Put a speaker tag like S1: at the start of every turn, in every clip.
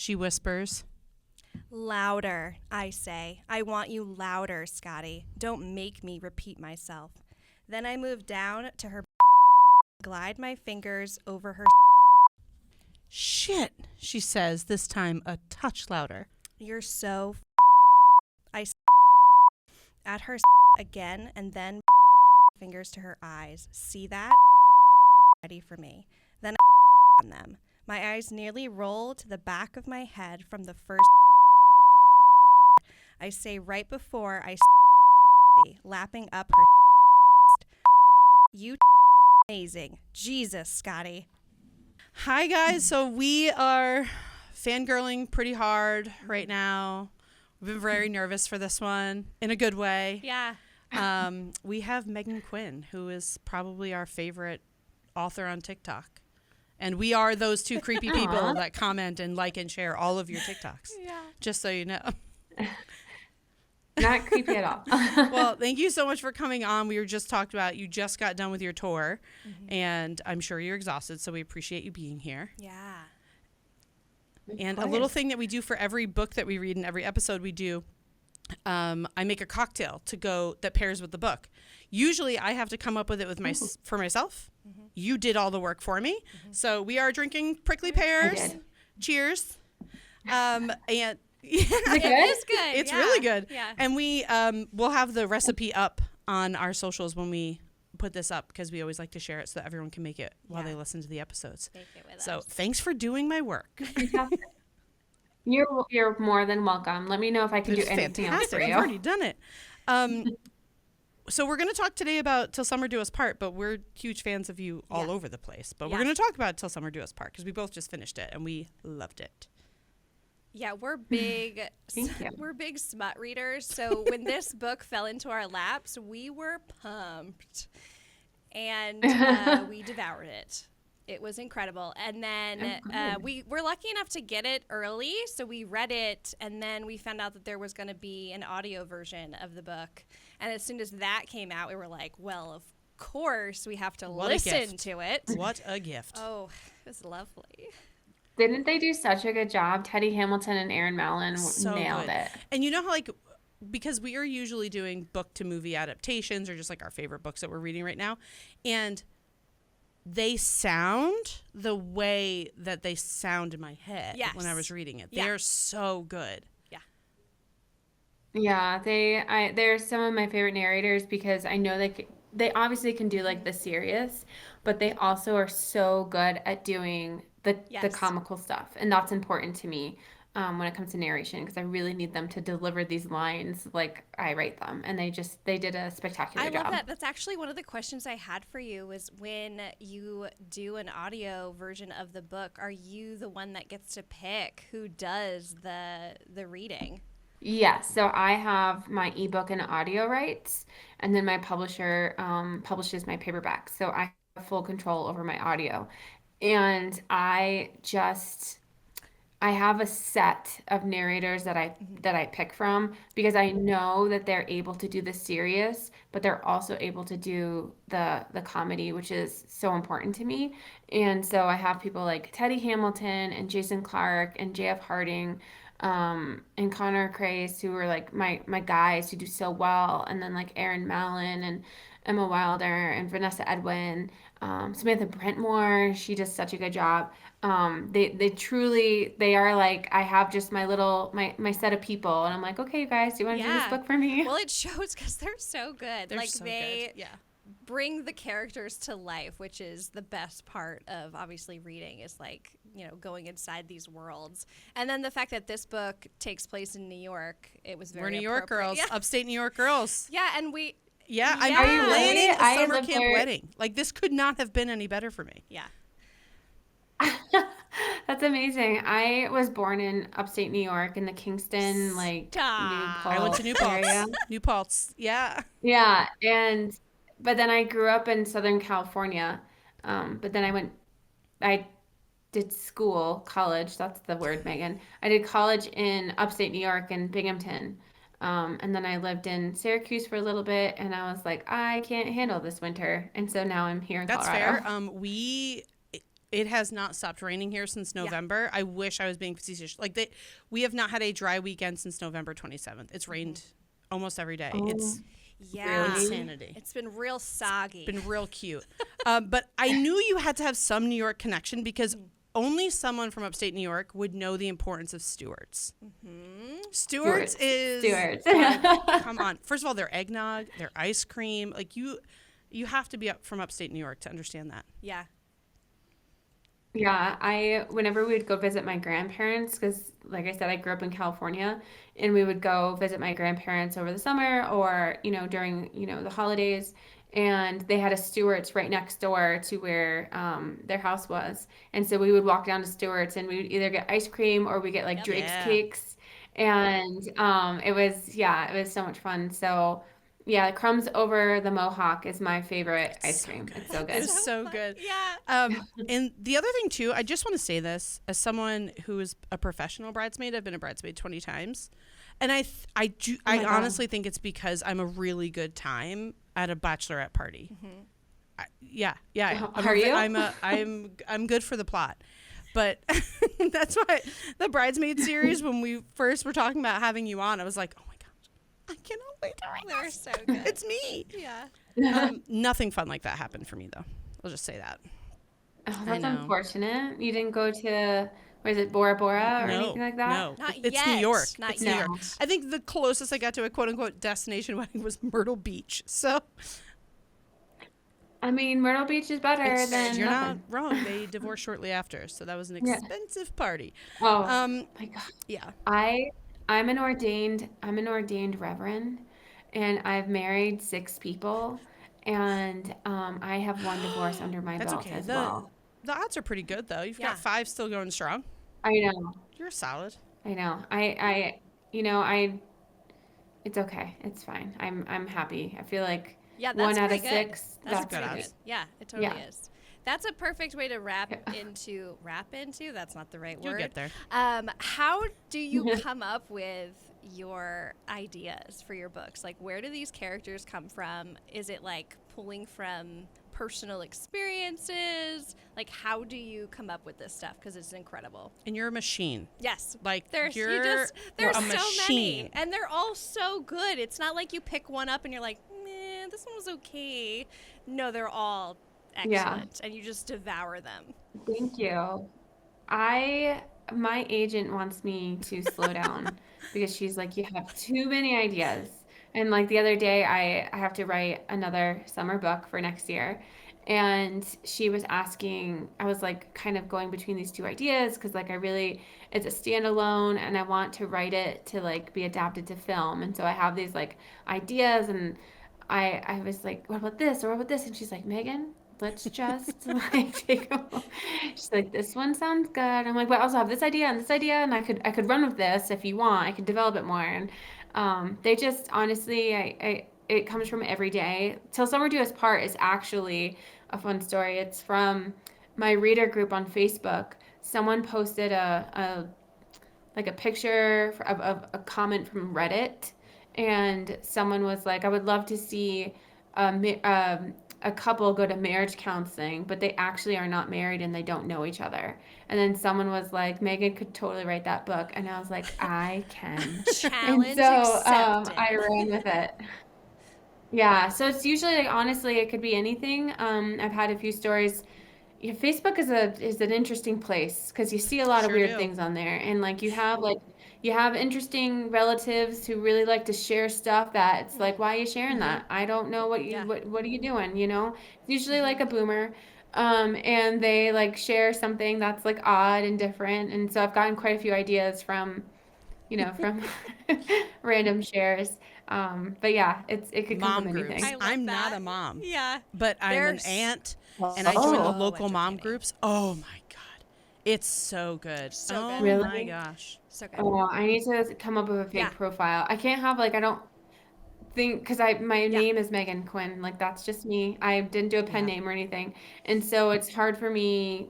S1: she whispers.
S2: Louder, I say. I want you louder, Scotty. Don't make me repeat myself. Then I move down to her glide my fingers over her.
S1: Shit, she says, this time a touch louder.
S2: You're so I at her again and then fingers to her eyes. See that? Ready for me. Then I on them. My eyes nearly roll to the back of my head from the first I say right before I lapping up her. You amazing. Jesus, Scotty.
S1: Hi, guys. So we are fangirling pretty hard right now. We've been very nervous for this one in a good way.
S2: Yeah.
S1: We have Meghan Quinn, who is probably our favorite author on TikTok. And we are those two creepy people that comment and like and share all of your TikToks. Yeah. Just so you know.
S3: Not creepy at all.
S1: Well, thank you so much for coming on. We were just talked about, you just got done with your tour, and I'm sure you're exhausted, so we appreciate you being here.
S2: Yeah.
S1: And a little thing that we do for every book that we read and every episode we do, I make a cocktail to go that pairs with the book. Usually I have to come up with it with for myself. Mm-hmm. You did all the work for me. Mm-hmm. So we are drinking prickly pears. Cheers. And
S2: It is good.
S1: It's really good.
S2: Yeah.
S1: And we we'll have the recipe up on our socials when we put this up, because we always like to share it so that everyone can make it while they listen to the episodes.
S2: Make it with
S1: So
S2: us.
S1: thanks for doing my work.
S3: You're more than welcome. Let me know if I can do anything else for you.
S1: I've already done it. So we're going to talk today about Til Summer Do Us Part, but we're huge fans of you all over the place. But we're going to talk about Til Summer Do Us Part because we both just finished it and we loved it.
S2: Yeah, we're big smut readers. So when this book fell into our laps, we were pumped. And we devoured it. It was incredible. And then we were lucky enough to get it early. So we read it, and then we found out that there was going to be an audio version of the book. And as soon as that came out, we were like, well, of course we have to listen to it.
S1: What a gift.
S2: Oh, it was lovely.
S3: Didn't they do such a good job? Teddy Hamilton and Aaron Mallon nailed
S1: good.
S3: it.
S1: And you know how, because we are usually doing book to movie adaptations or just our favorite books that we're reading right now, and they sound the way that they sound in my head when I was reading it. They're so good.
S3: Yeah, they're some of my favorite narrators because I know they obviously can do the serious, but they also are so good at doing the comical stuff, and that's important to me when it comes to narration, because I really need them to deliver these lines like I write them, and they did a spectacular job.
S2: I love that. That's actually one of the questions I had for you was, when you do an audio version of the book, are you the one that gets to pick who does the reading?
S3: Yes, so I have my ebook and audio rights, and then my publisher publishes my paperback, so I have full control over my audio. And I have a set of narrators that I pick from, because I know that they're able to do the serious, but they're also able to do the comedy, which is so important to me. And so I have people like Teddy Hamilton and Jason Clark and JF Harding, and Connor Crace, who are my guys who do so well, and then Aaron Mallon and Emma Wilder and Vanessa Edwin, Samantha Brentmore, she does such a good job. They are I have just my set of people, and I'm like, okay, you guys, do you want to do this book for me?
S2: Well, it shows because they're so good.
S1: They're so good. Yeah.
S2: Bring the characters to life, which is the best part of obviously reading, is going inside these worlds. And then the fact that this book takes place in New York, it was very
S1: We're New York girls,
S2: yeah.
S1: Upstate New York girls.
S2: Yeah, and
S1: I'm planning a summer camp wedding. This could not have been any better for me.
S2: Yeah.
S3: That's amazing. I was born in upstate New York in the Kingston, New Paltz
S1: I went to New Paltz.
S3: area.
S1: New Paltz, yeah.
S3: Yeah, but then I grew up in Southern California. But then I did college, that's the word, Megan. I did college in upstate New York in Binghamton. And then I lived in Syracuse for a little bit, and I was like, I can't handle this winter. And so now I'm here in Colorado.
S1: That's fair. it has not stopped raining here since November. I wish I was being facetious. Like we have not had a dry weekend since November 27th. It's rained almost every day. It's insanity.
S2: It's been real soggy.
S1: Been real cute. But I knew you had to have some New York connection because only someone from upstate New York would know the importance of Stewart's. Stewart's is come on. First of all, their eggnog, their ice cream. Like you have to be up from upstate New York to understand that.
S2: Yeah.
S3: Yeah, whenever we would go visit my grandparents, because like I said, I grew up in California, and we would go visit my grandparents over the summer or, during, the holidays, and they had a Stewart's right next door to where their house was. And so we would walk down to Stewart's and we would either get ice cream or we get like Drake's cakes. And it was so much fun. So yeah, crumbs over the Mohawk is my favorite ice cream. It's so good.
S1: It's so good.
S2: Yeah.
S1: And the other thing too, I just want to say this as someone who is a professional bridesmaid. I've been a bridesmaid 20 times, and I honestly think it's because I'm a really good time at a bachelorette party.
S3: Are you?
S1: I'm good for the plot. But that's why the Bridesmaid series, when we first were talking about having you on, I was like, oh my gosh, I cannot wait to write
S2: They're
S1: this.
S2: so good.
S1: It's me.
S2: Yeah.
S1: Nothing fun like that happened for me, though. I'll just say that.
S3: Oh, that's unfortunate. You didn't go to, was it Bora Bora or anything like that?
S1: No,
S2: Not
S1: it's
S2: yet.
S1: New York.
S2: Not
S1: It's New
S2: yet.
S1: York. I think the closest I got to a quote-unquote destination wedding was Myrtle Beach. So
S3: I mean, Myrtle Beach is better than
S1: you're
S3: nothing.
S1: not wrong. They divorced shortly after, so that was an expensive party.
S3: Oh my God.
S1: Yeah.
S3: I'm an ordained reverend, and I've married 6 people, and I have 1 divorce under my
S1: That's
S3: belt
S1: okay.
S3: as well.
S1: The odds are pretty good, though. You've
S2: Yeah.
S1: got 5 still going strong.
S3: I know.
S1: You're solid.
S3: I know. It's okay. It's fine. I'm happy. I feel like
S2: Yeah, that's
S3: 1 out of
S2: pretty good.
S3: 6.
S2: That's
S1: good
S2: pretty
S1: odds.
S2: good. Yeah, it totally
S3: Yeah.
S2: is. That's a perfect way to wrap into. That's not the right
S1: You'll
S2: word.
S1: get there.
S2: How do you come up with your ideas for your books? Like, where do these characters come from? Is it like pulling from personal experiences? Like, how do you come up with this stuff? Because it's incredible.
S1: And you're a machine.
S2: Yes.
S1: Like,
S2: There's
S1: you're
S2: so
S1: a
S2: many.
S1: machine.
S2: And they're all so good. It's not like you pick one up and you're like, meh, this one was okay. No, they're all excellent. And you just devour them.
S3: Thank you. My agent wants me to slow down because she's like, you have too many ideas. And like the other day, I have to write another summer book for next year. And she was asking, I was like kind of going between these 2 ideas because like it's a standalone and I want to write it to like be adapted to film. And so I have these like ideas and I was like, what about this or what about this? And she's like, Megan, let's just like take a she's like, this one sounds good. I'm like, well, I also have this idea and I could run with this if you want. I could develop it more. And they just honestly, it comes from every day. Til Summer Do Us part is actually a fun story. It's from my reader group on Facebook. Someone posted a picture of a comment from Reddit, and someone was like, I would love to see a couple go to marriage counseling, but they actually are not married and they don't know each other. And then someone was like, Megan could totally write that book. And I was like, I can.
S2: Challenge
S3: And so
S2: accepted.
S3: I ran with it. Yeah, so it's usually like, honestly, it could be anything. I've had a few stories. Yeah, Facebook is an interesting place because you see a lot of
S1: Sure
S3: weird
S1: do.
S3: things on there, and like you have interesting relatives who really like to share stuff that it's like, why are you sharing that? I don't know what
S2: Yeah.
S3: what are you doing, you know? It's usually like a boomer. And they like share something that's like odd and different. And so I've gotten quite a few ideas from random shares. But yeah, it could come
S1: Mom
S3: from
S1: groups.
S3: anything.
S2: I love
S1: I'm not
S2: that.
S1: a mom,
S2: Yeah.
S1: but I'm an
S2: There's-
S1: aunt, and I join the
S3: Oh.
S1: local mom
S2: entertaining.
S1: groups. Oh my God, it's so good.
S2: So
S1: oh
S2: good.
S3: Really?
S1: my gosh.
S2: So good.
S3: Oh, I need to come up with a fake
S2: Yeah.
S3: profile. I can't have like I don't think because my name is Meghan Quinn. Like that's just me. I didn't do a pen name or anything, and so it's hard for me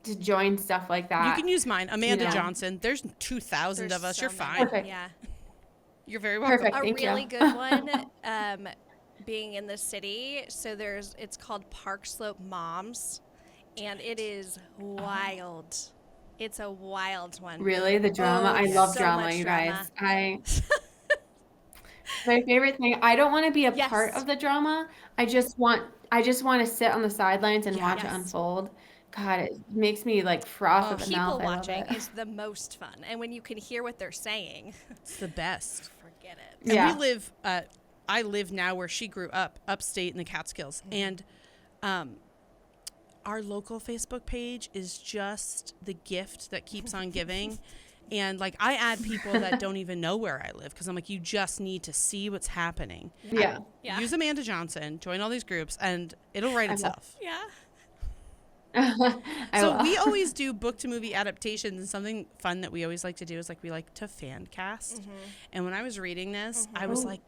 S3: to join stuff like that.
S1: You can use mine, Amanda
S3: know.
S1: Johnson. There's 2,000
S2: There's
S1: of us.
S2: so
S1: You're
S2: many.
S1: fine.
S3: Perfect.
S2: Yeah.
S1: You're very welcome.
S3: Perfect.
S2: A
S3: Thank you.
S2: really good one, being in the city. So it's called Park Slope Moms. and it is wild. It's a wild one.
S3: Really? The drama?
S2: Oh,
S3: I love
S2: so
S3: drama,
S2: much
S3: you
S2: drama.
S3: guys. My favorite thing, I don't want to be a part
S2: Yes.
S3: of the drama. I just want to sit on the sidelines and watch it
S2: Yes.
S3: unfold. God, it makes me like froth at the
S2: People
S3: mouth. I love
S2: watching
S3: it.
S2: is the most fun. And when you can hear what they're saying,
S1: It's the best.
S2: forget it.
S1: And
S3: Yeah.
S1: I live now where she grew up, upstate in the Catskills. And our local Facebook page is just the gift that keeps on giving. And like I add people that don't even know where I live because I'm like, you just need to see what's happening.
S3: Yeah.
S2: Yeah.
S1: Use Amanda Johnson, join all these groups, and it'll write
S3: I will.
S1: itself.
S2: Yeah.
S3: I
S1: So
S3: will.
S1: we always do book to movie adaptations, and something fun that we always like to do is like we like to fan cast. And when I was reading this, I was
S3: Ooh.
S1: like,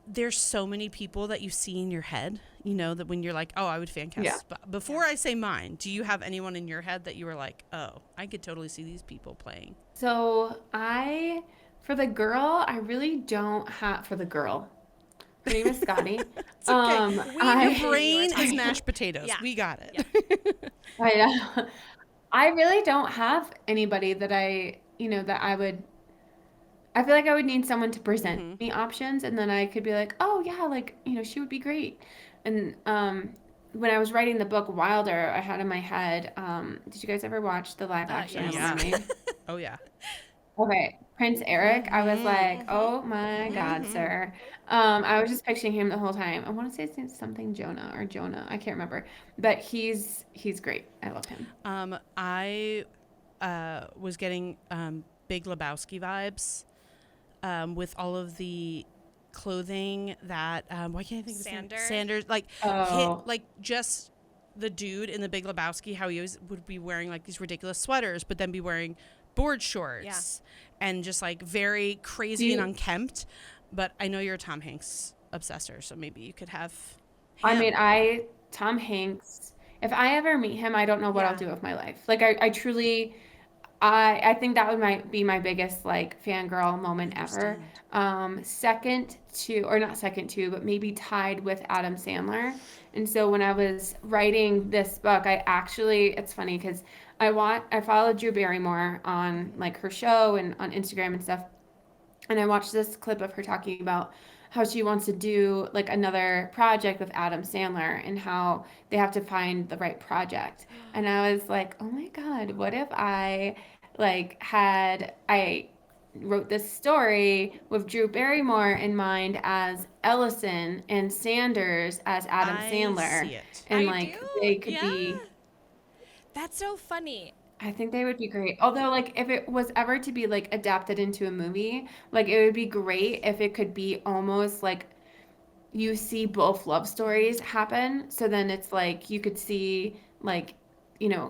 S1: there's so many people that you see in your head, you know, that when you're like, oh, I would fan cast.
S3: Yeah.
S1: But before I say mine, do you have anyone in your head that you were like, oh, I could totally see these people playing?
S3: So for the girl, I really don't have, for the girl. Her name is Scotty.
S1: It's okay.
S3: I,
S1: Your brain
S2: I-
S1: is mashed potatoes.
S2: Yeah.
S1: We got it.
S2: Yeah.
S3: I really don't have anybody that I feel like I would need someone to present me options, and then I could be like, oh yeah, like, she would be great. And when I was writing the book Wilder, I had in my head, did you guys ever watch the live action
S2: yes.
S1: Yeah.
S3: Little Mermaid?
S1: Oh, yeah.
S3: Okay, Prince Eric, I was like, oh my God, sir. I was just picturing him the whole time. I want to say his name's something Jonah or Jonah. I can't remember. But he's great. I love him.
S1: I was getting Big Lebowski vibes with all of the clothing that why can't I think of his name?
S2: Sanders?
S1: Sanders, like
S3: Oh.
S1: like just the dude in the Big Lebowski, how he always would be wearing like these ridiculous sweaters, but then be wearing board shorts and just like very crazy and unkempt. But I know you're a Tom Hanks obsessor, so maybe you could have him.
S3: I mean, Tom Hanks, if I ever meet him, I don't know what I'll do with my life. Like, I truly, I think that might be my biggest, like, fangirl moment ever. Second to, or not second to, but maybe tied with Adam Sandler. And so when I was writing this book, it's funny because I followed Drew Barrymore on, like, her show and on Instagram and stuff. And I watched this clip of her talking about how she wants to do like another project with Adam Sandler and how they have to find the right project. And I was like, oh my God, what if I wrote this story with Drew Barrymore in mind as Ellison and Sanders as Adam
S1: I
S3: Sandler.
S1: see it.
S3: And
S2: I
S3: like
S2: do,
S3: they could
S2: yeah.
S3: be,
S2: That's so funny.
S3: I think they would be great. Although, like, if it was ever to be, like, adapted into a movie, like, it would be great if it could be almost like you see both love stories happen. So then it's like you could see, like,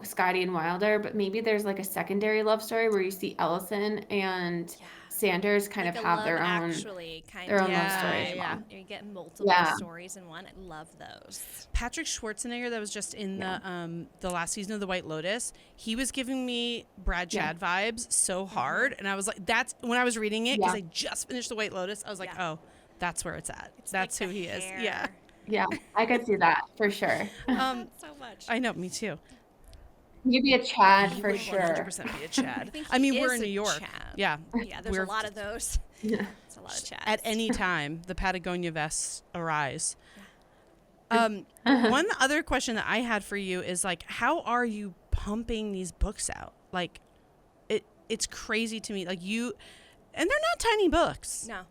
S3: Scotty and Wilder, but maybe there's, like, a secondary love story where you see Ellison and Sanders kind
S2: Like
S3: of
S2: a
S3: have
S2: Love
S3: their own.
S2: Actually kind
S3: their
S2: of
S3: own
S1: love story
S2: vibe.
S1: as well.
S2: You get multiple
S3: Yeah.
S2: stories in one. I love those.
S1: Patrick Schwarzenegger, that was just in the last season of The White Lotus, he was giving me Brad Chad vibes so hard, and I was like, that's when I was reading it because I just finished The White Lotus. I was like, oh, that's where it's at. That's
S2: like
S1: who
S2: the
S1: he is.
S2: hair.
S1: Yeah.
S3: Yeah, I could see that for sure.
S2: So much.
S1: I know, me too.
S3: You'd be a Chad
S1: He
S3: for
S1: would
S3: sure.
S1: 100% be a Chad.
S2: think
S1: I
S2: he
S1: mean, we're
S2: is
S1: in New
S2: a
S1: York.
S2: Chad.
S1: Yeah.
S2: Yeah, there's a lot of those.
S3: Yeah.
S2: It's a lot of chats.
S1: At any time, the Patagonia vests arise. One other question that I had for you is like, how are you pumping these books out? Like, it's crazy to me. Like and they're not tiny books.
S2: No.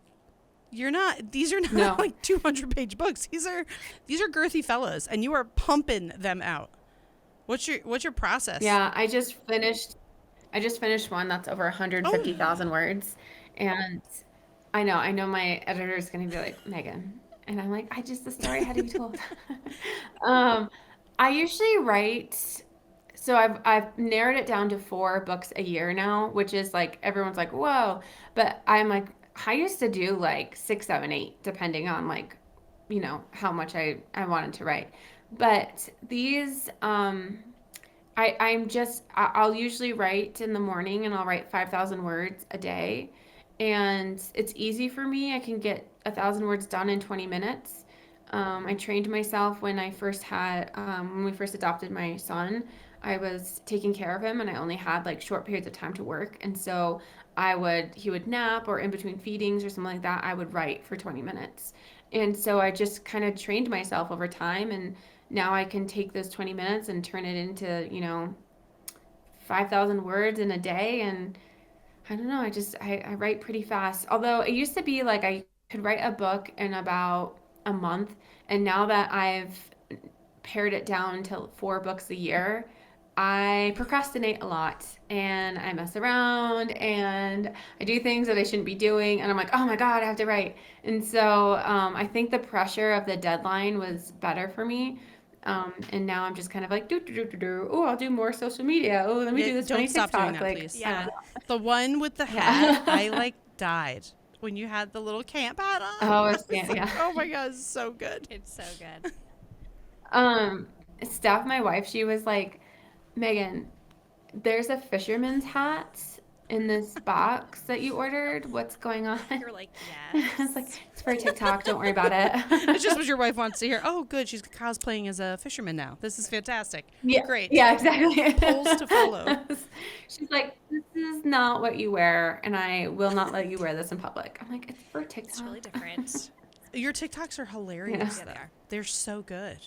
S1: These are not like 200-page books. These are girthy fellas, and you are pumping them out. What's your process?
S3: Yeah, I just finished one that's over 150,000 words. And I know my editor is going to be like, Megan. And I'm like, the story had to be told. I usually write, so I've narrowed it down to 4 books a year now, which is like, everyone's like, whoa. But I'm like, I used to do like 6, 7, 8, depending on like, how much I wanted to write. But these, I'll usually write in the morning and I'll write 5,000 words a day. And it's easy for me. I can get 1,000 words done in 20 minutes. I trained myself when we first adopted my son. I was taking care of him and I only had like short periods of time to work. And so he would nap or in between feedings or something like that, I would write for 20 minutes. And so I just kind of trained myself over time. And now I can take those 20 minutes and turn it into, 5,000 words in a day. And I don't know, I write pretty fast. Although it used to be like I could write a book in about a month. And now that I've pared it down to 4 books a year, I procrastinate a lot and I mess around and I do things that I shouldn't be doing. And I'm like, oh my God, I have to write. And so I think the pressure of the deadline was better for me. And now I'm just kind of like, oh, I'll do more social media. Oh, let me do this funny
S1: Don't stop doing
S3: TikTok.
S1: that,
S3: Like,
S1: please.
S2: Yeah.
S1: The one with the hat, I like died when you had the little camp hat on.
S3: oh,
S1: Yeah. Oh my God, it's so good.
S2: It's so good.
S3: Um, Steph, my wife, she was like, Megan, there's a fisherman's hat in this box that you ordered. What's going on?
S2: You're like,
S3: I was like,
S2: yes.
S3: it's for TikTok. Don't worry about it.
S1: It's just what your wife wants to hear. Oh, good. She's cosplaying as a fisherman now. This is fantastic.
S3: Yeah,
S1: Great.
S3: yeah, exactly.
S1: Polls to follow.
S3: She's like, this is not what you wear, and I will not let you wear this in public. I'm like, it's for TikTok.
S2: It's really different.
S1: Your TikToks are hilarious.
S2: Yeah, they are.
S1: They're so good.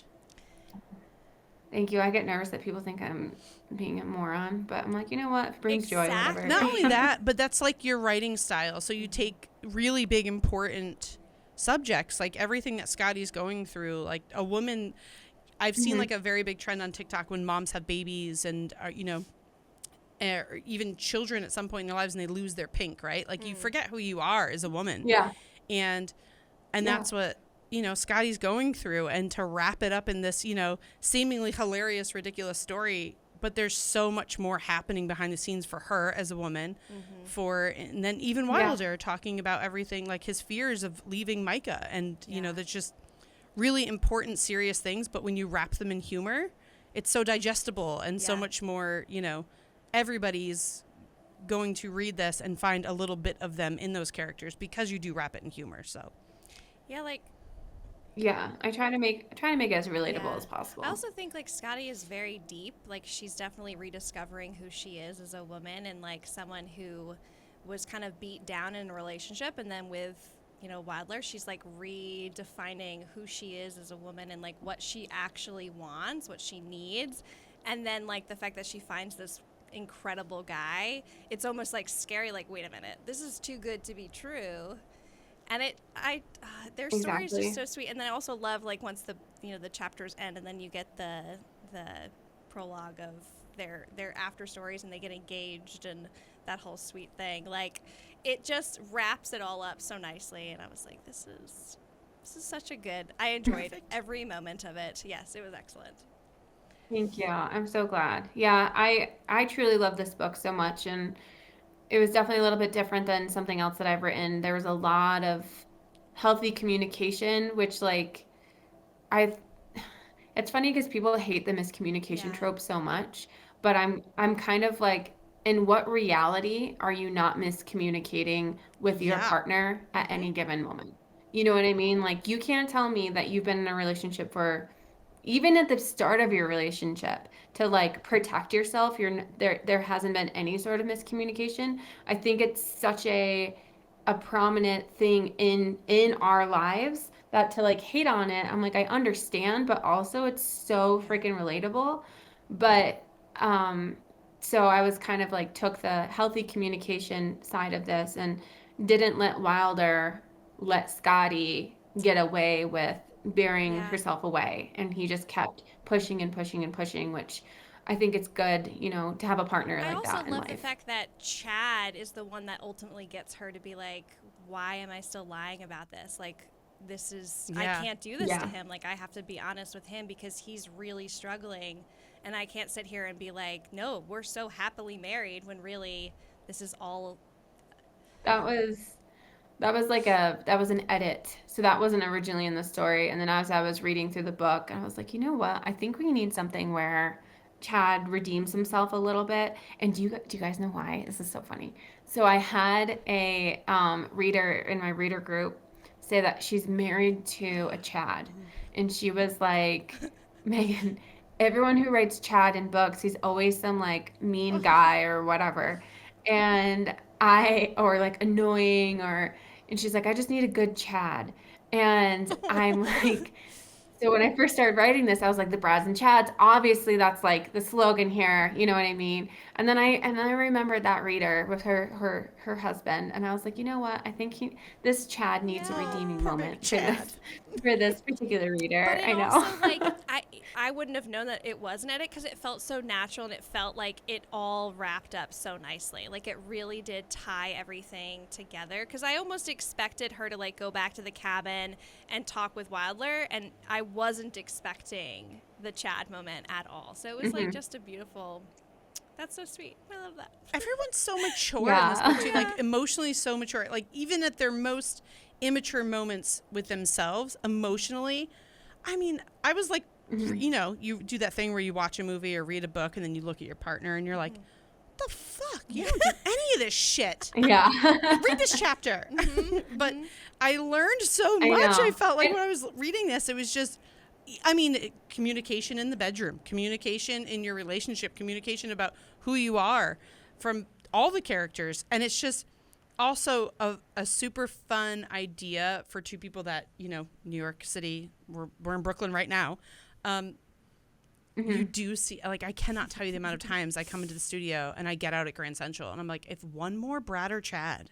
S3: Thank you. I get nervous that people think I'm being a moron, but I'm like, you know what? If it brings joy, whatever.
S1: Not only that, but that's like your writing style. So you take really big, important subjects, like everything that Scotty's going through, like a woman. I've seen like a very big trend on TikTok when moms have babies and are, or even children at some point in their lives and they lose their pink, right? Like you forget who you are as a woman.
S3: Yeah.
S1: And that's what Scotty's going through, and to wrap it up in this seemingly hilarious, ridiculous story, but there's so much more happening behind the scenes for her as a woman. And then even Wilder talking about everything, like his fears of leaving Micah, and that's just really important, serious things, but when you wrap them in humor, it's so digestible and so much more, everybody's going to read this and find a little bit of them in those characters because you do wrap it in humor. So
S3: Yeah, I try to make it as relatable as possible.
S2: I also think like Scotty is very deep. Like she's definitely rediscovering who she is as a woman, and like someone who was kind of beat down in a relationship, and then with Wilder, she's like redefining who she is as a woman and like what she actually wants, what she needs, and then like the fact that she finds this incredible guy. It's almost like scary. Like, wait a minute, this is too good to be true. And their story is just so sweet. And then I also love like once the chapters end and then you get the prologue of their after stories and they get engaged and that whole sweet thing. Like it just wraps it all up so nicely. And I was like, this is such a good. I enjoyed every moment of it. Yes, it was excellent.
S3: Thank you. I'm so glad. Yeah, I truly love this book so much, and it was definitely a little bit different than something else that I've written. There was a lot of healthy communication, which like it's funny because people hate the miscommunication trope so much, but I'm kind of like, in what reality are you not miscommunicating with your partner at any given moment? You know what I mean? Like you can't tell me that you've been in a relationship for, even at the start of your relationship, to like protect yourself, there hasn't been any sort of miscommunication. I think it's such a prominent thing in our lives that to like hate on it, I'm like, I understand, but also it's so freaking relatable. But so I was kind of like took the healthy communication side of this and didn't let Wilder let Scotty get away with bearing herself away, and he just kept pushing and pushing and pushing, which I think it's good, to have a partner like that in life. I also
S2: love the fact that Chad is the one that ultimately gets her to be like, why am I still lying about this? Like, this is, I can't do this to him. Like, I have to be honest with him because he's really struggling, and I can't sit here and be like, no, we're so happily married, when really this is all.
S3: That was an edit. So that wasn't originally in the story. And then as I was reading through the book, I was like, you know what? I think we need something where Chad redeems himself a little bit. And do you guys know why? This is so funny. So I had a reader in my reader group say that she's married to a Chad. And she was like, Megan, everyone who writes Chad in books, he's always some like mean guy or whatever. Or like annoying and she's like, I just need a good Chad. And I'm like, so when I first started writing this, I was like, the Brads and Chads, obviously that's like the slogan here, you know what I mean? And then I remembered that reader with her husband, and I was like, you know what? I think this Chad needs a redeeming moment for this particular reader.
S2: But it
S3: I know.
S2: also, like, I wouldn't have known that it was an edit because it felt so natural and it felt like it all wrapped up so nicely. Like, it really did tie everything together because I almost expected her to, like, go back to the cabin and talk with Wilder, and I wasn't expecting the Chad moment at all. So it was, like, just a beautiful... That's so sweet. I love that.
S1: Everyone's so mature in this book too, like emotionally so mature. Like even at their most immature moments with themselves, emotionally. I mean, I was like, you know, you do that thing where you watch a movie or read a book and then you look at your partner and you're like, the fuck? You don't do any of this shit.
S3: Yeah.
S1: Read this chapter. But I learned so much. I felt like when I was reading this, it was just, I mean, communication in the bedroom, communication in your relationship, communication about who you are from all the characters. And it's just also a super fun idea for two people that, you know, New York City, we're in Brooklyn right now. You do see, like, I cannot tell you the amount of times I come into the studio and I get out at Grand Central and I'm like, if one more Brad or Chad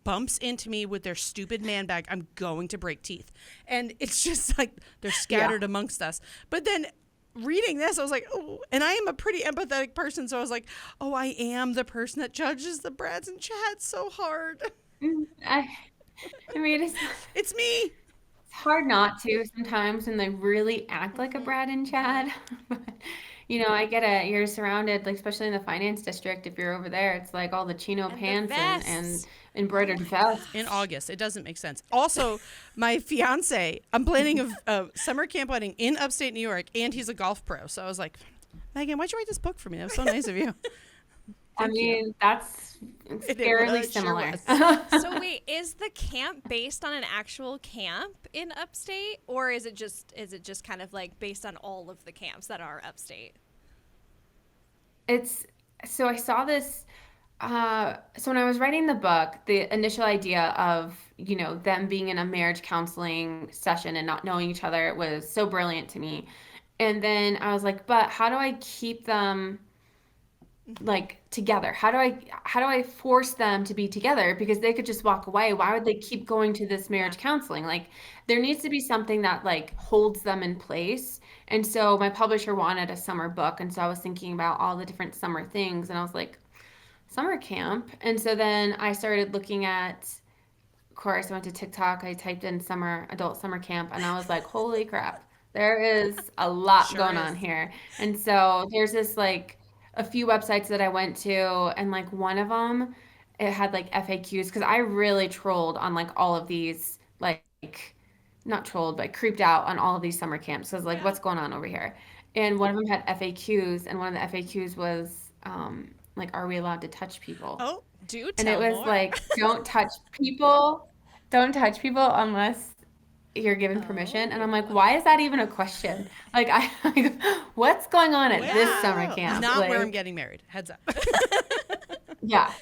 S1: bumps into me with their stupid man bag, I'm going to break teeth. And it's just like they're scattered amongst us. But then reading this, I was like, oh, and I am a pretty empathetic person. So I was like, oh, I am the person that judges the Brads and Chads so hard.
S3: I mean,
S1: It's me.
S3: hard not to sometimes when they really act like a Brad and Chad. But, you know, I get it. You're surrounded, like, especially in the finance district. If you're over there, it's like all the chino pants and embroidered vests.
S1: In August. It doesn't make sense. Also, my fiance, I'm planning a summer camp wedding in upstate New York, and he's a golf pro. So I was like, Megan, why'd you write this book for me? That was so nice of you.
S3: I mean, that's fairly similar.
S2: So wait, is the camp based on an actual camp in upstate, or is it just kind of like based on all of the camps that are upstate?
S3: So I saw this. So when I was writing the book, the initial idea of, you know, them being in a marriage counseling session and not knowing each other was so brilliant to me. And then I was like, but how do I keep them like together? How do I force them to be together? Because they could just walk away. Why would they keep going to this marriage counseling? Like, there needs to be something that like holds them in place. And so my publisher wanted a summer book, and so I was thinking about all the different summer things, and I was like, summer camp. And so then I started looking at, of course, I went to TikTok, I typed in adult summer camp, and I was like, holy crap, there is a lot going on here. And so there's this like a few websites that I went to, and like one of them, it had like FAQs, because I really trolled on like all of these, like, not trolled, but creeped out on all of these summer camps. So I was like, what's going on over here? And one of them had FAQs, and one of the FAQs was like, are we allowed to touch people?
S1: Oh, do tell
S3: And it was
S1: more.
S3: like, don't touch people unless you're given permission. And I'm like, why is that even a question? Like, what's going on at this summer camp?
S1: Not
S3: like,
S1: where I'm getting married. Heads up.
S3: yeah,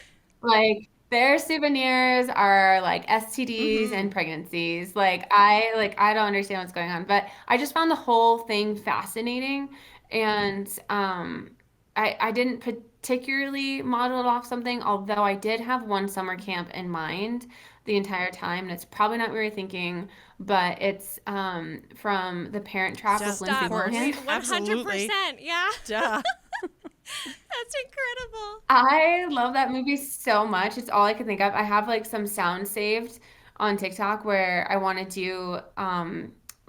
S3: like their souvenirs are like STDs and pregnancies. Like I don't understand what's going on, but I just found the whole thing fascinating. And I didn't particularly model it off something, although I did have one summer camp in mind the entire time, and it's probably not what you're thinking, but it's from The Parent Trap with Lindsay Lohan.
S2: 100%, yeah.
S1: Duh.
S2: That's incredible.
S3: I love that movie so much. It's all I can think of. I have like some sound saved on TikTok where I want to do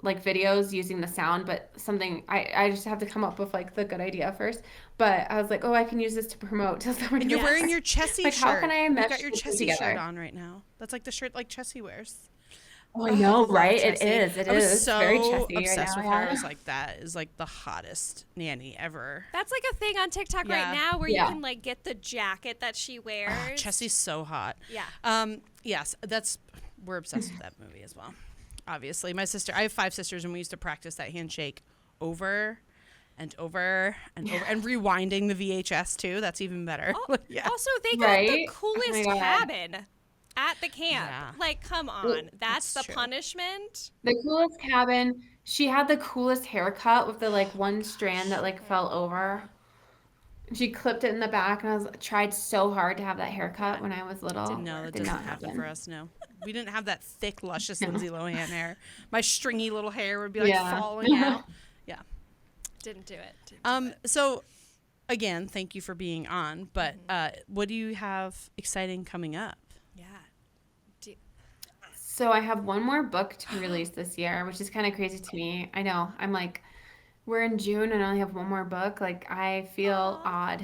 S3: like videos using the sound, but something I just have to come up with like the good idea first. But I was like, oh, I can use this to promote Til Summer Do Us.
S1: And you're wearing your Chessie
S3: like,
S1: shirt.
S3: how can I mesh
S1: You've got your
S3: the two
S1: Chessie
S3: together?
S1: shirt on right now. That's like the shirt like Chessie wears.
S3: Oh, I know, right?
S1: Chessie.
S3: It
S1: I was
S3: is.
S1: so
S3: Very Chessie right
S1: obsessed
S3: now.
S1: with her. I was like, that is like the hottest nanny ever.
S2: That's like a thing on TikTok
S1: Yeah.
S2: right now where
S3: Yeah.
S2: you can like get the jacket that she wears.
S1: Chessie's so hot.
S2: Yeah.
S1: Yes, that's we're obsessed with that movie as well. Obviously, I have 5 sisters, and we used to practice that handshake over and over and over, and rewinding the VHS too. That's even better. Yeah.
S2: Also, they got the
S3: Right? Oh
S2: coolest
S3: my God.
S2: cabin at the camp.
S1: Yeah.
S2: Like, come on. That's the
S1: true.
S2: punishment.
S3: The coolest cabin. She had the coolest haircut with the like one strand that like fell over. She clipped it in the back, and tried so hard to have that haircut when I was little.
S1: No, that
S3: Did
S1: doesn't
S3: not
S1: happen for us. No, we didn't have that thick, luscious
S3: No.
S1: Lindsay Lohan hair. My stringy little hair would be like
S3: Yeah.
S1: falling out. Yeah.
S2: Didn't do it.
S1: So, again, thank you for being on. But what do you have exciting coming up?
S2: Yeah.
S3: So I have one more book to release this year, which is kind of crazy to me. I know. I'm like, we're in June and I only have one more book. Like, I feel odd.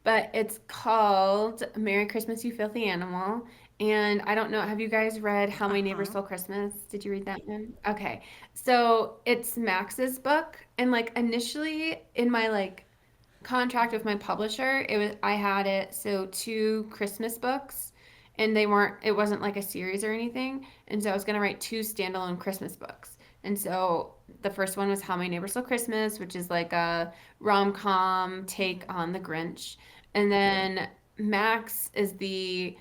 S3: But it's called Merry Christmas, You Filthy Animal. And I don't know, have you guys read How My Neighbor Stole Christmas? Did you read that one? Okay. So it's Max's book. And like initially in my like contract with my publisher, I had it so 2 Christmas books, and it wasn't like a series or anything. And so I was gonna write 2 standalone Christmas books. And so the first one was How My Neighbor Stole Christmas, which is like a rom-com take on The Grinch. And then Max is the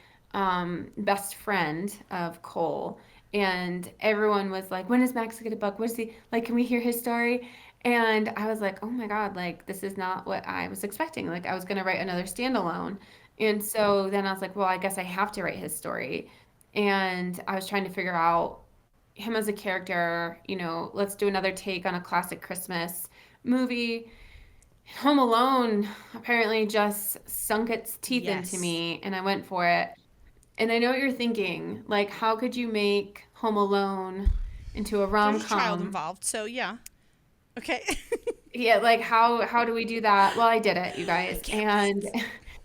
S3: best friend of Cole. And everyone was like, when is Max get a book? What is he like? Can we hear his story? And I was like, oh my God, like this is not what I was expecting. Like I was going to write another standalone. And so then I was like, well, I guess I have to write his story. And I was trying to figure out him as a character, let's do another take on a classic Christmas movie. Home Alone apparently just sunk its teeth into me, and I went for it. And I know what you're thinking, like, how could you make Home Alone into a rom-com?
S1: There's a child involved, so yeah. Okay.
S3: Yeah, like how do we do that? Well, I did it, you guys. And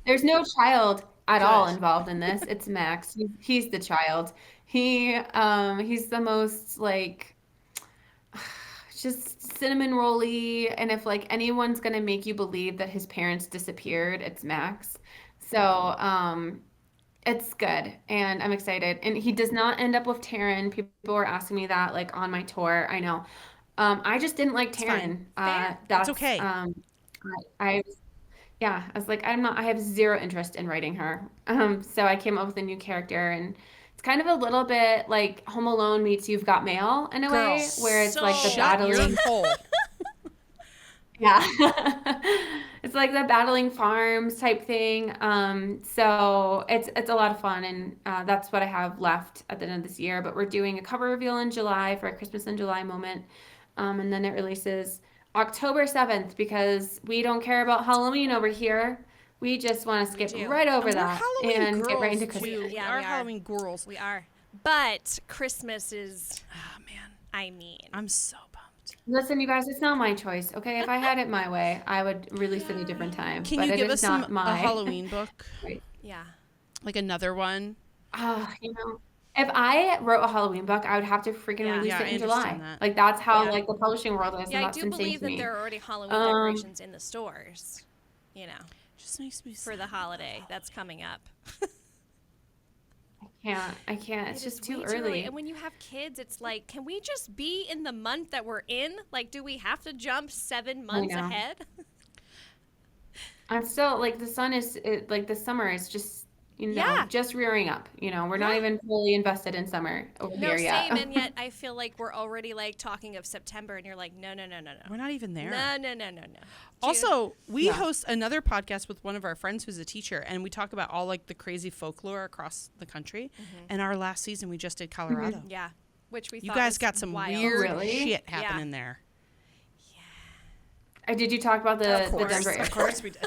S3: there's no child at all involved in this. It's Max. He's the child. He's the most like just cinnamon rolly, and if like anyone's gonna make you believe that his parents disappeared, it's Max. So it's good, and I'm excited. And he does not end up with Taryn. People were asking me that like on my tour. I know. I just didn't like Taryn.
S1: That's okay.
S3: I yeah, I was like, I have zero interest in writing her. So I came up with a new character, and it's kind of a little bit like Home Alone meets You've Got Mail in a way, where it's like the battling. Yeah. It's like the battling farms type thing. So it's a lot of fun, and that's what I have left at the end of this year. But we're doing a cover reveal in July for a Christmas in July moment. And then it releases October 7th, because we don't care about Halloween over here. We just want to skip right over that and get right into Christmas.
S1: Yeah, we are Halloween girls.
S2: We are. But Christmas is,
S1: oh man,
S2: I mean,
S1: I'm so pumped.
S3: Listen, you guys, it's not my choice, okay? If I had it my way, I would release it a different time.
S1: Can
S3: but
S1: you
S3: it
S1: give
S3: is
S1: us
S3: not
S1: a
S3: my
S1: Halloween book?
S2: Yeah.
S1: Like another one?
S3: If I wrote a Halloween book, I would have to freaking release it in July.
S1: That.
S3: Like that's how like the publishing world is.
S2: Yeah,
S3: and
S2: I
S3: that's
S2: do
S3: insane
S2: believe
S3: to
S2: that
S3: me.
S2: there are already Halloween decorations in the stores.
S1: Just makes me
S2: for the holiday that's coming up.
S3: I can't. It's just too
S2: way
S3: early.
S2: And when you have kids, it's like, can we just be in the month that we're in? Like, do we have to jump 7 months ahead?
S3: I'm still like the summer is just just rearing up. We're not even fully invested in summer over here yet.
S2: Same. And yet I feel like we're already like talking of September, and you're like, no.
S1: We're not even there.
S2: No.
S1: Also, we host another podcast with one of our friends who's a teacher, and we talk about all like the crazy folklore across the country. And our last season, we just did Colorado.
S2: Yeah, which we
S1: you
S2: thought
S1: guys
S2: was
S1: got some
S2: wild.
S1: weird shit happening there.
S3: Did you talk about the Denver airport?
S1: Of course we did.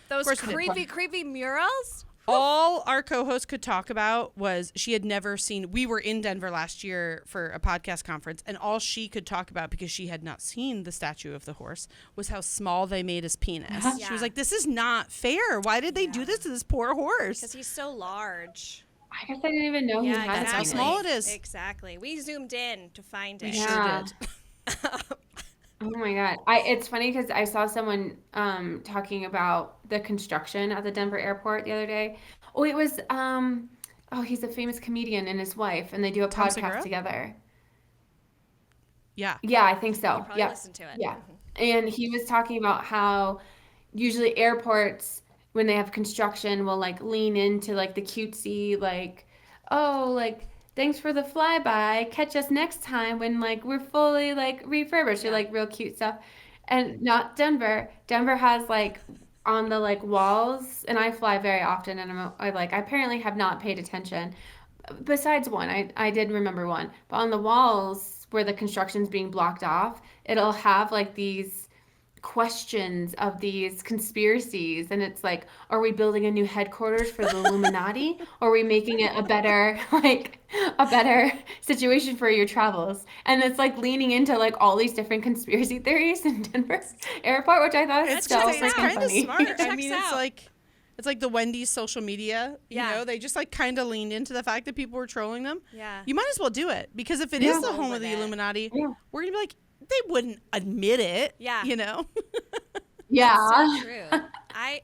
S2: Those creepy murals?
S1: All our co-host could talk about was she had never seen. We were in Denver last year for a podcast conference, and all she could talk about, because she had not seen the statue of the horse, was how small they made his penis. She was like, "This is not fair. Why did they do this to this poor horse?"
S2: Because he's so large.
S3: I guess I didn't even know he had
S1: that's how small it is.
S2: Exactly. We zoomed in to find it.
S1: We sure did.
S3: Oh my God. It's funny because I saw someone talking about the construction at the Denver airport the other day. Oh, it was oh, he's a famous comedian and his wife, and they do a
S1: Tom
S3: podcast
S1: Segura?
S3: together.
S1: Yeah.
S3: Yeah, I think
S2: You
S3: so.
S2: probably
S3: Yeah.
S2: listened to it.
S3: Yeah. And he was talking about how usually airports, when they have construction, will like lean into like the cutesy, like, oh, like, thanks for the flyby. Catch us next time when like we're fully like refurbished or
S2: Yeah.
S3: like real cute stuff. And not Denver. Denver has like on the like walls, and I fly very often, and I apparently have not paid attention. Besides one, I did remember one, but on the walls where the construction's being blocked off, it'll have like these questions of these conspiracies, and it's like, are we building a new headquarters for the Illuminati, or are we making it a better like a better situation for your travels? And it's like leaning into like all these different conspiracy theories in Denver airport, which I thought was
S1: It's
S3: so
S1: just, it's
S3: freaking
S1: kind of
S3: funny.
S1: smart. I
S2: Checks
S1: mean,
S2: out.
S1: it's like the Wendy's social media. You
S2: Yeah.
S1: know, they just like kind of leaned into the fact that people were trolling them.
S2: Yeah.
S1: You might as well do it, because if it
S3: Yeah.
S1: is the
S2: Roll
S1: home of
S2: with
S1: the
S2: it.
S1: Illuminati,
S3: Yeah.
S1: we're gonna be like, they wouldn't admit it.
S2: Yeah.
S1: You know.
S3: Yeah.
S2: So true.
S3: I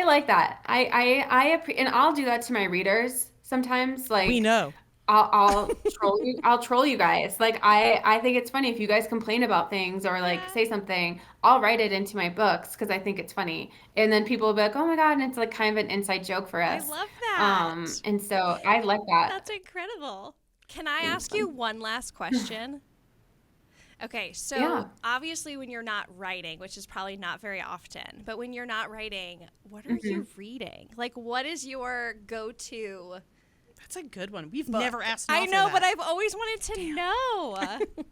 S3: like that. And I'll do that to my readers sometimes.
S1: We
S3: Like
S1: know.
S3: I'll troll you. I'll troll you guys. Like I think it's funny if you guys complain about things or like
S2: Yeah.
S3: say something. I'll write it into my books because I think it's funny, and then people will be like, "Oh my God!" And it's like kind of an inside joke for
S2: I
S3: us.
S2: love that.
S3: And so I like that.
S2: That's incredible. Can I ask you one last question? Okay, so
S3: Yeah.
S2: obviously when you're not writing, which is probably not very often, but when you're not writing, what are
S3: Mm-hmm.
S2: you reading? Like, what is your go-to
S1: That's a good one. We've
S2: book?
S1: never asked.
S2: I
S1: Nell for
S2: know,
S1: that.
S2: but I've always wanted to know.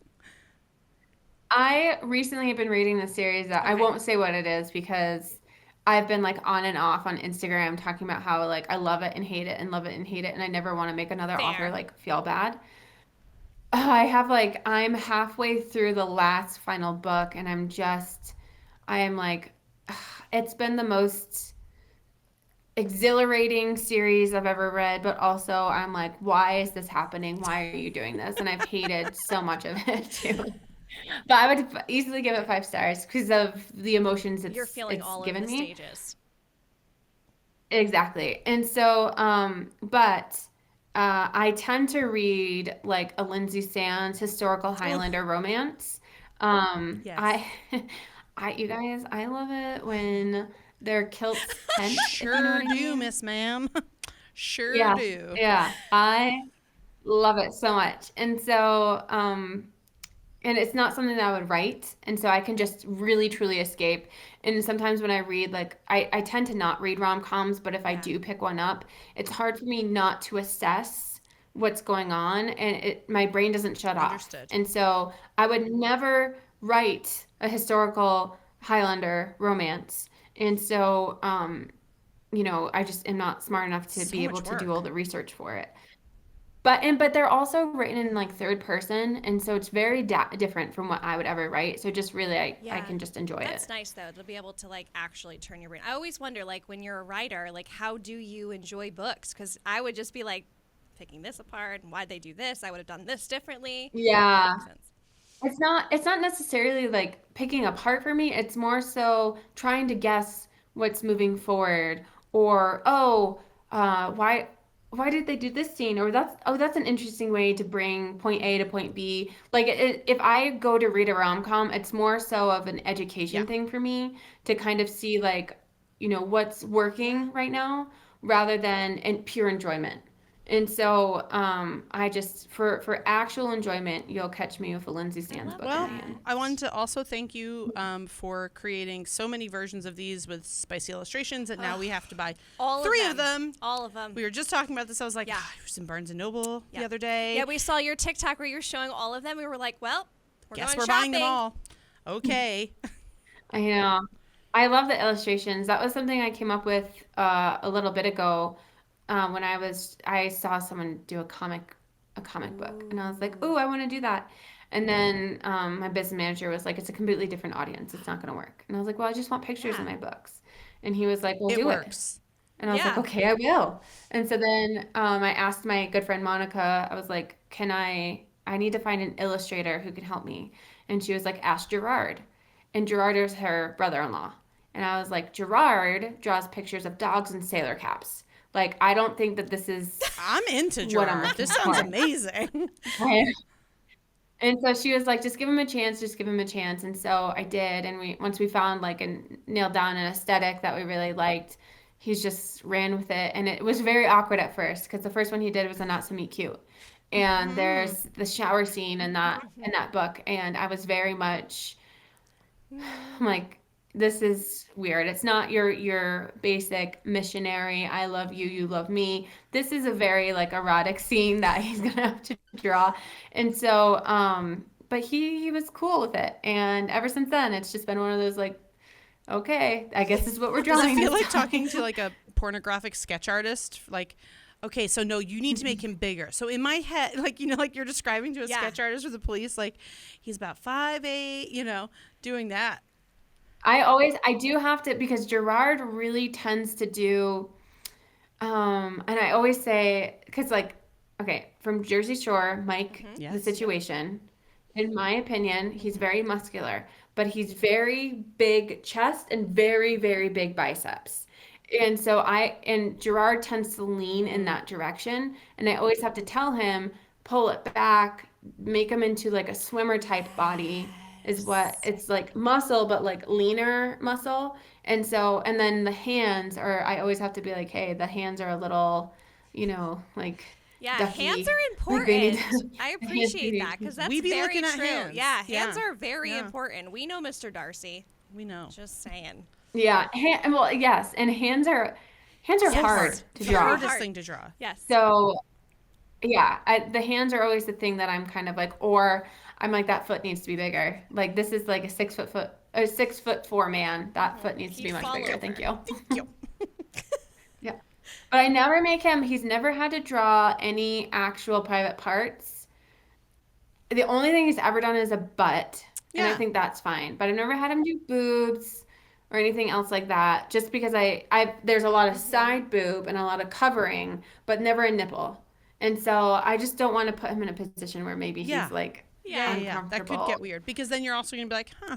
S3: I recently have been reading this series that I
S2: Okay.
S3: won't say what it is because I've been like on and off on Instagram talking about how like I love it and hate it and love it and hate it, and I never want to make another author
S2: Fair.
S3: like feel bad. I'm halfway through the last final book, and I am like, it's been the most exhilarating series I've ever read, but also I'm like, why is this happening? Why are you doing this? And I've hated so much of it too. But I would easily give it 5 stars because of the emotions
S2: You're feeling
S3: it's
S2: all of
S3: given
S2: the
S3: me.
S2: stages.
S3: Exactly. And so, I tend to read like a Lindsay Sands historical Highlander romance.
S1: Yes.
S3: You guys, I love it when their kilts tense, if you know
S1: Sure
S3: what I
S1: do,
S3: mean.
S1: Miss Ma'am. Sure
S3: Yeah,
S1: do.
S3: yeah, I love it so much. And so, and it's not something that I would write, and so I can just really truly escape. And sometimes when I read, like I tend to not read rom-coms, but if I
S2: Yeah.
S3: do pick one up, it's hard for me not to assess what's going on, and my brain doesn't shut off.
S1: Understood.
S3: And so I would never write a historical Highlander romance. And so, I just am not smart enough to
S1: So
S3: be able
S1: much
S3: to do
S1: work.
S3: all the research for it. But they're also written in like third person, and so it's very different from what I would ever write. So just really, I
S2: Yeah.
S3: can just enjoy
S2: That's
S3: it.
S2: nice though to be able to like actually turn your brain. I always wonder like when you're a writer, like how do you enjoy books? Because I would just be like picking this apart and why'd they do this? I would have done this differently.
S3: Yeah,
S2: Makes sense.
S3: it's not necessarily like picking apart for me. It's more so trying to guess what's moving forward, or why did they do this scene, or that's an interesting way to bring point A to point B. Like if I go to read a rom-com, it's more so of an education
S1: Yeah.
S3: thing for me to kind of see like what's working right now rather than in pure enjoyment. And so I just for actual enjoyment, you'll catch me with a Lindsay Sands
S2: love
S3: book
S1: Well,
S3: in my hand.
S1: I wanted to also thank you for creating so many versions of these with spicy illustrations that now we have to buy
S2: All
S1: 3
S2: of them. All of them.
S1: We were just talking about this. I was like,
S2: Yeah.
S1: I was in Barnes and Noble
S2: Yeah.
S1: the other day.
S2: Yeah, we saw your TikTok where you're showing all of them. We were like, well,
S1: Guess
S2: going
S1: we're
S2: shopping.
S1: buying them all. Okay.
S3: I know. I love the illustrations. That was something I came up with a little bit ago when I saw someone do a comic book, and I was like, "Ooh, I want to do that." And then my business manager was like, "It's a completely different audience. It's not going to work." And I was like, "Well, I just want pictures in
S2: Yeah.
S3: my books." And he was like, "Well,
S1: It
S3: do it."
S1: works.
S3: And I was like,
S2: Yeah.
S3: "Okay, I will." And so then I asked my good friend Monica. I was like, I need to find an illustrator who can help me." And she was like, "Ask Gerard." And Gerard is her brother-in-law. And I was like, "Gerard draws pictures of dogs in sailor caps. Like, I don't think that this is
S1: I'm into
S3: what I'm
S1: Gerard.
S3: looking
S1: This sounds
S3: for.
S1: amazing.
S3: And so she was like, just give him a chance, just give him a chance. And so I did. And once we found like nailed down an aesthetic that we really liked, he's just ran with it. And it was very awkward at first because the first one he did was a Not So Meet Cute. And there's the shower scene in that book. And I was very much I'm like, this is weird. It's not your basic missionary, I love you, you love me. This is a very like erotic scene that he's gonna have to draw. And so, but he was cool with it. And ever since then, it's just been one of those like, okay, I guess this is what we're
S1: Does
S3: drawing.
S1: it feel
S3: this
S1: like
S3: time.
S1: talking to like a pornographic sketch artist? Like, okay, so no, you need to make him bigger. So in my head, like, you know, like you're describing to a sketch artist or the police, like he's about 5'8", you know, doing that.
S3: I do have to, because Gerard really tends to do, and I always say, because like, okay, from Jersey Shore, Mike, the
S1: Yes.
S3: situation, in my opinion, he's very muscular, but he's very big chest and very, very big biceps. And so and Gerard tends to lean in that direction. And I always have to tell him, pull it back, make him into like a swimmer type body is what it's like muscle, but like leaner muscle. And so, and then the hands are, I always have to be like, hey, the hands are a little, you know, like,
S2: Yeah,
S3: ducky.
S2: hands are
S3: Like they need
S2: important.
S3: to-
S2: I
S3: hands
S2: appreciate
S3: need-
S2: that because that's
S1: We be
S2: very
S1: looking at
S2: true.
S1: hands.
S2: Yeah, hands
S1: Yeah.
S2: are very
S1: Yeah.
S2: important. We know Mr. Darcy.
S1: We know.
S2: Just saying.
S3: Yeah, well, yes, and hands are hard to
S1: The
S3: draw.
S1: hardest
S2: Hard.
S1: thing to draw.
S2: Yes.
S3: So, yeah, the hands are always the thing that I'm kind of like, or I'm like, that foot needs to be bigger. Like this is like a 6'4" man. That foot needs to be
S2: He'd
S3: much
S2: fall
S3: bigger.
S2: over.
S3: Thank you.
S1: Yo.
S3: Yeah, but I never make him. He's never had to draw any actual private parts. The only thing he's ever done is a butt, and I
S1: Yeah.
S3: think that's fine. But I've never had him do boobs or anything else like that. Just because there's a lot of side boob and a lot of covering, but never a nipple. And so I just don't want to put him in a position where maybe
S1: Yeah.
S3: he's like
S1: Yeah. That could
S3: uncomfortable.
S1: get weird because then you're also going to be like, huh,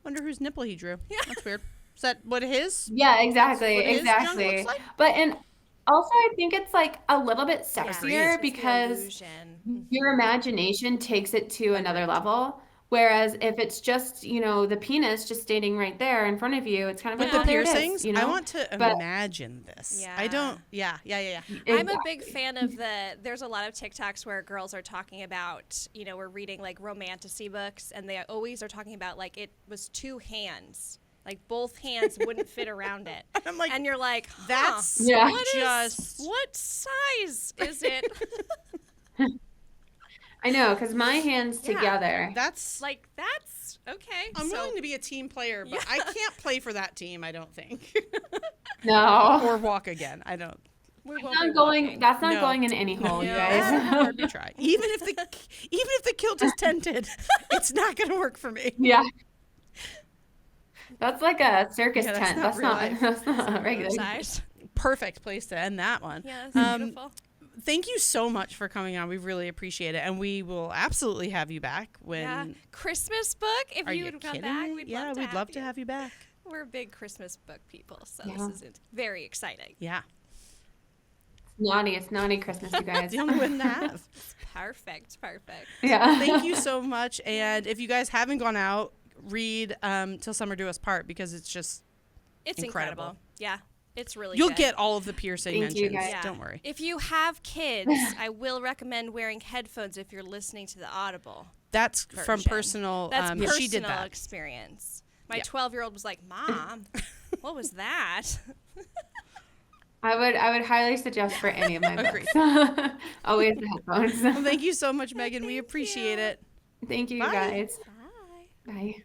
S1: wonder whose nipple he drew. Yeah. That's weird. Is that what his?
S3: Yeah, exactly,
S1: what his junk
S3: exactly.
S1: looks like?
S3: But and also I think it's like a little bit
S2: Yeah,
S3: sexier
S2: it's the
S3: because
S2: illusion.
S3: your imagination takes it to another level. Whereas if it's just, you know, the penis just standing right there in front of you, it's kind of
S1: With
S3: like,
S1: the
S3: oh, there it is,
S1: piercings,
S3: you know?
S1: I want to
S3: But-
S1: imagine this.
S2: Yeah.
S1: I don't. Yeah.
S2: I'm a big fan of there's a lot of TikToks where girls are talking about, you know, we're reading like romantasy books and they always are talking about like it was two hands. Like both hands wouldn't fit around it.
S1: I'm like,
S2: And you're like, huh,
S1: that's
S3: Yeah.
S2: what size is it?
S3: I know, because my hands
S2: Yeah.
S3: together.
S1: that's
S2: Like that's okay.
S1: I'm
S2: so,
S1: willing to be a team player, but I can't play for that team. I don't think,
S3: No.
S1: or walk again. I don't.
S2: we won't
S3: Not
S2: be
S3: going,
S2: walking.
S3: that's not
S1: No.
S3: going in any hole, you
S2: No.
S3: guys.
S1: Hard to try. Even if the kilt is tinted, it's not going to work for me.
S3: Yeah. That's like a circus
S1: Yeah, that's
S3: tent.
S1: not
S3: That's
S1: real
S3: not,
S1: life.
S3: that's not regular.
S2: size.
S1: Perfect place to end that one.
S2: Yeah, that's beautiful.
S1: Thank you so much for coming on. We really appreciate it, and we will absolutely have you back when.
S2: Yeah. Christmas book. If
S1: Are
S2: you
S1: you
S2: would come
S1: kidding
S2: back,
S1: me?
S2: we'd
S1: Yeah, we'd love to
S2: you.
S1: have you back.
S2: We're big Christmas book people, so
S3: Yeah.
S2: this is very exciting.
S1: Yeah,
S3: It's naughty Christmas, you guys.
S1: the only one to have.
S2: Perfect.
S3: Yeah.
S1: Thank you so much. And if you guys haven't gone out, read Till Summer Do Us Part because it's just
S2: It's
S1: Incredible.
S2: incredible. Yeah, it's really
S1: you'll
S2: good.
S1: get all of the piercing
S3: Thank you,
S1: mentions.
S3: guys.
S1: Don't worry.
S2: If you have kids, I will recommend wearing headphones if you're listening to the Audible.
S1: That's from
S2: version.
S1: personal.
S2: That's personal
S1: she did that.
S2: experience. My
S1: Yeah.
S2: 12-year-old was like, "Mom, what was that?"
S3: I would highly suggest for any of my
S1: Agreed.
S3: books. Always the headphones.
S1: Well, thank you so much, Megan. We appreciate
S2: you.
S1: it.
S3: Thank you,
S1: Bye.
S3: guys.
S2: Bye.
S3: Bye.